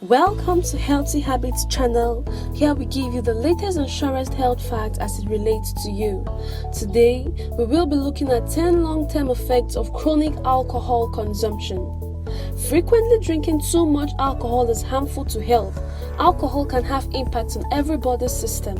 Welcome to Healthy Habits channel. Here we give you the latest and surest health facts as it relates to you. Today, we will be looking at 10 long-term effects of chronic alcohol consumption. Frequently drinking too much alcohol is harmful to health. Alcohol can have impacts on everybody's system.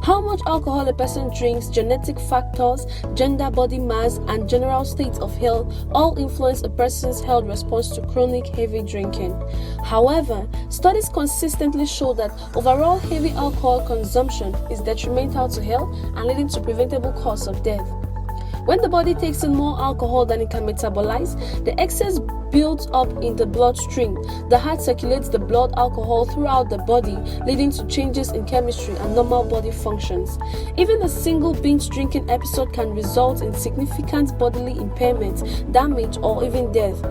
How much alcohol a person drinks, genetic factors, gender, body mass, and general state of health all influence a person's health response to chronic heavy drinking. However, studies consistently show that overall heavy alcohol consumption is detrimental to health and leading to preventable cause of death. When the body takes in more alcohol than it can metabolize, the excess builds up in the bloodstream. The heart circulates the blood alcohol throughout the body, leading to changes in chemistry and normal body functions. Even a single binge-drinking episode can result in significant bodily impairment, damage, or even death.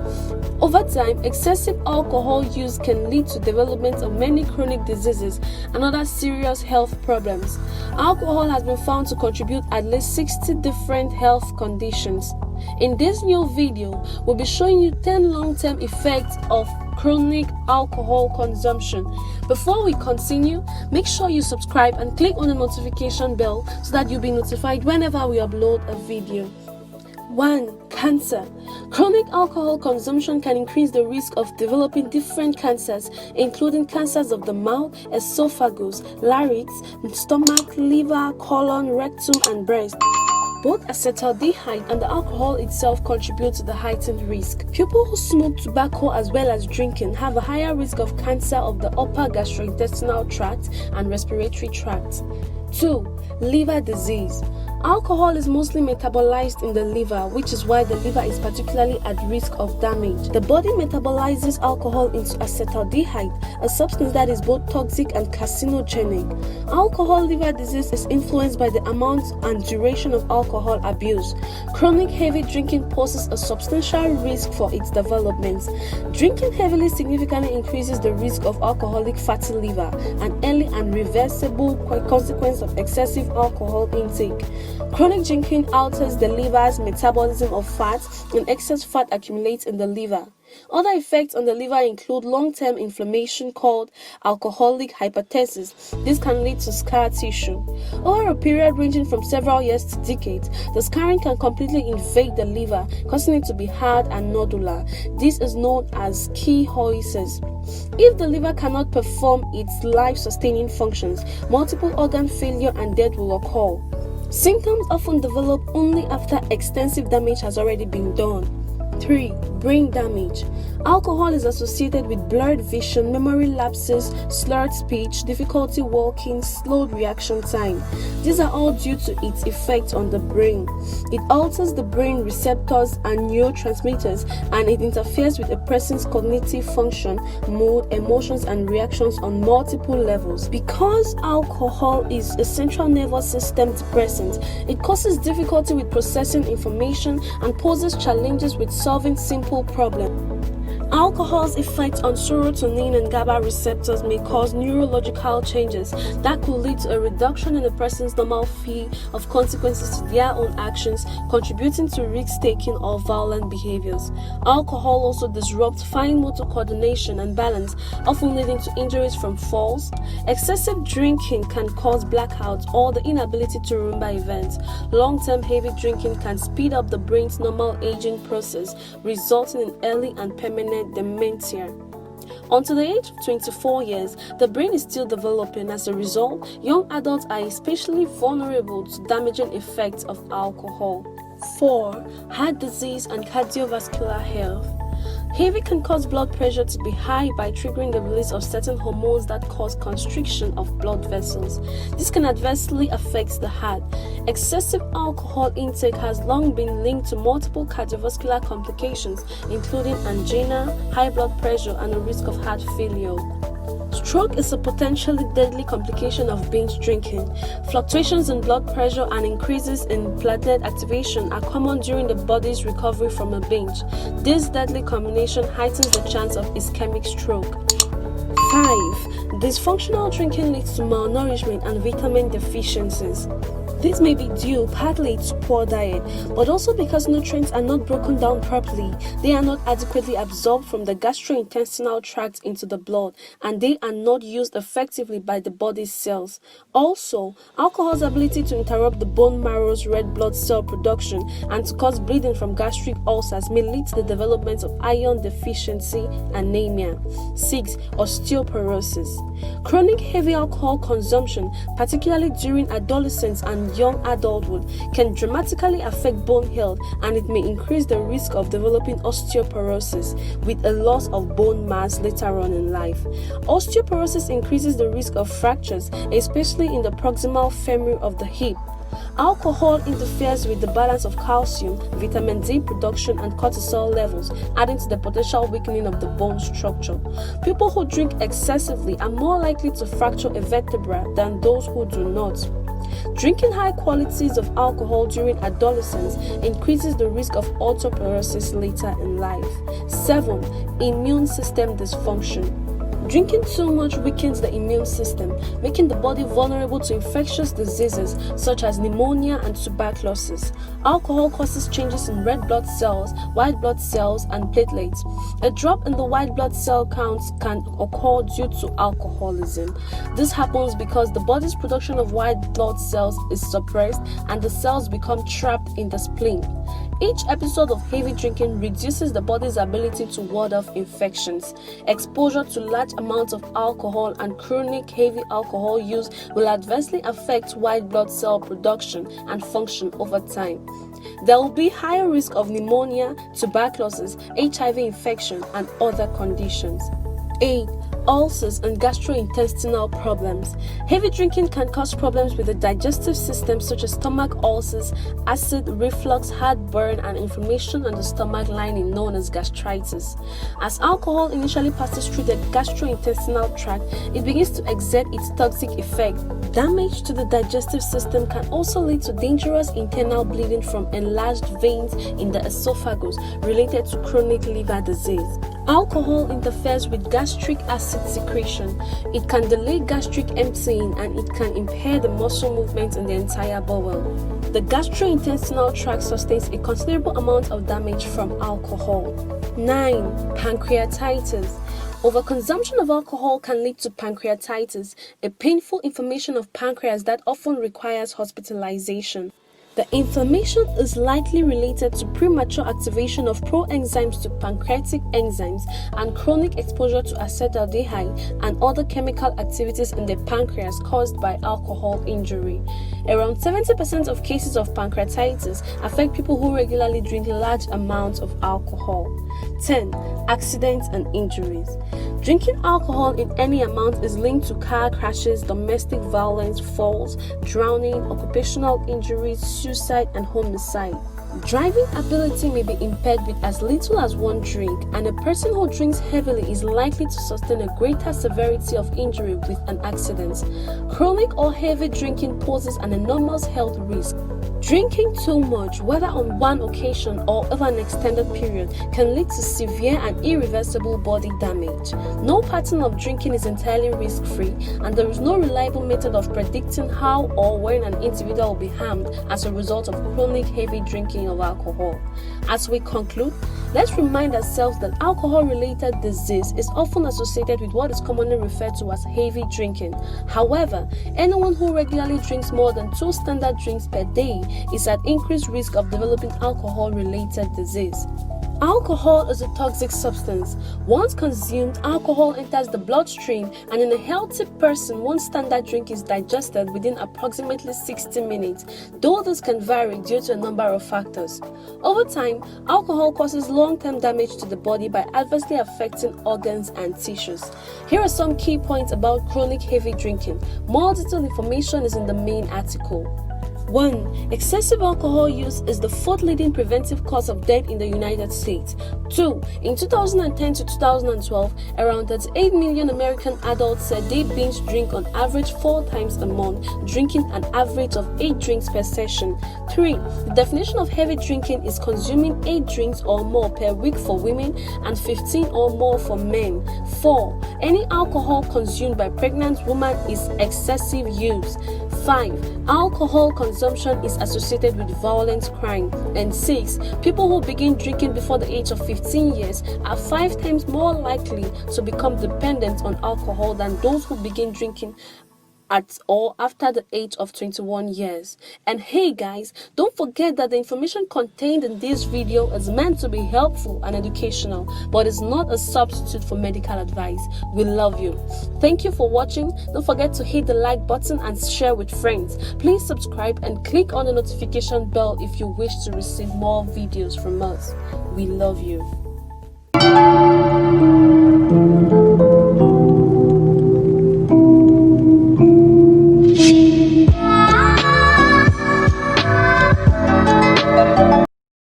Over time, excessive alcohol use can lead to development of many chronic diseases and other serious health problems. Alcohol has been found to contribute at least 60 different health conditions. In this new video, we'll be showing you 10 long-term effects of chronic alcohol consumption. Before we continue, make sure you subscribe and click on the notification bell so that you'll be notified whenever we upload a video. 1. Cancer. Chronic alcohol consumption can increase the risk of developing different cancers, including cancers of the mouth, esophagus, larynx, stomach, liver, colon, rectum, and breast. Both acetaldehyde and the alcohol itself contribute to the heightened risk. People who smoke tobacco as well as drinking have a higher risk of cancer of the upper gastrointestinal tract and respiratory tract. 2. Liver disease. Alcohol is mostly metabolized in the liver, which is why the liver is particularly at risk of damage. The body metabolizes alcohol into acetaldehyde, a substance that is both toxic and carcinogenic. Alcohol liver disease is influenced by the amount and duration of alcohol abuse. Chronic heavy drinking poses a substantial risk for its development. Drinking heavily significantly increases the risk of alcoholic fatty liver, an early and reversible consequence of excessive alcohol intake. Chronic drinking alters the liver's metabolism of fat, and excess fat accumulates in the liver. Other effects on the liver include long-term inflammation called alcoholic hypertension. This can lead to scar tissue. Over a period ranging from several years to decades, the scarring can completely invade the liver, causing it to be hard and nodular. This is known as cirrhosis. If the liver cannot perform its life-sustaining functions, multiple organ failure and death will occur. Symptoms often develop only after extensive damage has already been done. 3. Brain damage. Alcohol is associated with blurred vision, memory lapses, slurred speech, difficulty walking, slowed reaction time. These are all due to its effect on the brain. It alters the brain receptors and neurotransmitters, and it interferes with a person's cognitive function, mood, emotions, and reactions on multiple levels. Because alcohol is a central nervous system depressant, it causes difficulty with processing information and poses challenges with solving simple problems. Alcohol's effect on serotonin and GABA receptors may cause neurological changes that could lead to a reduction in a person's normal fear of consequences to their own actions, contributing to risk-taking or violent behaviors. Alcohol also disrupts fine motor coordination and balance, often leading to injuries from falls. Excessive drinking can cause blackouts or the inability to remember events. Long-term heavy drinking can speed up the brain's normal aging process, resulting in early and permanent dementia. Until the age of 24 years, the brain is still developing. As a result, young adults are especially vulnerable to damaging effects of alcohol. 4. Heart disease and cardiovascular health. Heavy can cause blood pressure to be high by triggering the release of certain hormones that cause constriction of blood vessels. This can adversely affect the heart. Excessive alcohol intake has long been linked to multiple cardiovascular complications, including angina, high blood pressure, and a risk of heart failure. Stroke is a potentially deadly complication of binge drinking. Fluctuations in blood pressure and increases in platelet activation are common during the body's recovery from a binge. This deadly combination heightens the chance of ischemic stroke. 5. Dysfunctional drinking leads to malnourishment and vitamin deficiencies. This may be due partly to poor diet, but also because nutrients are not broken down properly. They are not adequately absorbed from the gastrointestinal tract into the blood, and they are not used effectively by the body's cells. Also, alcohol's ability to interrupt the bone marrow's red blood cell production and to cause bleeding from gastric ulcers may lead to the development of iron deficiency, anemia. 6. Osteoporosis. Chronic heavy alcohol consumption, particularly during adolescence and young adulthood, can dramatically affect bone health, and it may increase the risk of developing osteoporosis with a loss of bone mass later on in life. Osteoporosis increases the risk of fractures, especially in the proximal femur of the hip. Alcohol interferes with the balance of calcium, vitamin D production, and cortisol levels, adding to the potential weakening of the bone structure. People who drink excessively are more likely to fracture a vertebra than those who do not. Drinking high quantities of alcohol during adolescence increases the risk of osteoporosis later in life. 7. Immune system dysfunction. Drinking too much weakens the immune system, making the body vulnerable to infectious diseases such as pneumonia and tuberculosis. Alcohol causes changes in red blood cells, white blood cells, and platelets. A drop in the white blood cell counts can occur due to alcoholism. This happens because the body's production of white blood cells is suppressed and the cells become trapped in the spleen. Each episode of heavy drinking reduces the body's ability to ward off infections. Exposure to large amounts of alcohol and chronic heavy alcohol use will adversely affect white blood cell production and function over time. There will be higher risk of pneumonia, tuberculosis, HIV infection, and other conditions. 8. Ulcers and gastrointestinal problems. Heavy drinking can cause problems with the digestive system such as stomach ulcers, acid reflux, heartburn, and inflammation on the stomach lining known as gastritis. As alcohol initially passes through the gastrointestinal tract, it begins to exert its toxic effect. Damage to the digestive system can also lead to dangerous internal bleeding from enlarged veins in the esophagus related to chronic liver disease. Alcohol interferes with gastric acid secretion. It can delay gastric emptying and it can impair the muscle movement in the entire bowel. The gastrointestinal tract sustains a considerable amount of damage from alcohol. 9. Pancreatitis. Overconsumption of alcohol can lead to pancreatitis, a painful inflammation of pancreas that often requires hospitalization. The inflammation is likely related to premature activation of proenzymes to pancreatic enzymes and chronic exposure to acetaldehyde and other chemical activities in the pancreas caused by alcohol injury. Around 70% of cases of pancreatitis affect people who regularly drink large amounts of alcohol. 10. Accidents and injuries. Drinking alcohol in any amount is linked to car crashes, domestic violence, falls, drowning, occupational injuries, suicide, and homicide. Driving ability may be impaired with as little as one drink, and a person who drinks heavily is likely to sustain a greater severity of injury with an accident. Chronic or heavy drinking poses an enormous health risk. Drinking too much, whether on one occasion or over an extended period, can lead to severe and irreversible body damage. No pattern of drinking is entirely risk-free, and there is no reliable method of predicting how or when an individual will be harmed as a result of chronic heavy drinking of alcohol. As we conclude, let's remind ourselves that alcohol-related disease is often associated with what is commonly referred to as heavy drinking. However, anyone who regularly drinks more than 2 standard drinks per day is at increased risk of developing alcohol-related disease. Alcohol is a toxic substance. Once consumed, alcohol enters the bloodstream, and in a healthy person, one standard drink is digested within approximately 60 minutes, though this can vary due to a number of factors. Over time, alcohol causes long-term damage to the body by adversely affecting organs and tissues. Here are some key points about chronic heavy drinking. More detailed information is in the main article. 1. Excessive alcohol use is the 4th leading preventive cause of death in the United States. 2. In 2010 to 2012, around 38 million American adults said they binge drink on average 4 times a month, drinking an average of 8 drinks per session. 3. The definition of heavy drinking is consuming 8 drinks or more per week for women and 15 or more for men. 4. Any alcohol consumed by pregnant women is excessive use. 5. Alcohol consumption is associated with violent crime. And 6. People who begin drinking before the age of 15 years are 5 times more likely to become dependent on alcohol than those who begin drinking at or after the age of 21 years. And hey guys, don't forget that the information contained in this video is meant to be helpful and educational, but is not a substitute for medical advice. We love you. Thank you for watching. Don't forget to hit the like button and share with friends. Please subscribe and click on the notification bell if you wish to receive more videos from us. We love you.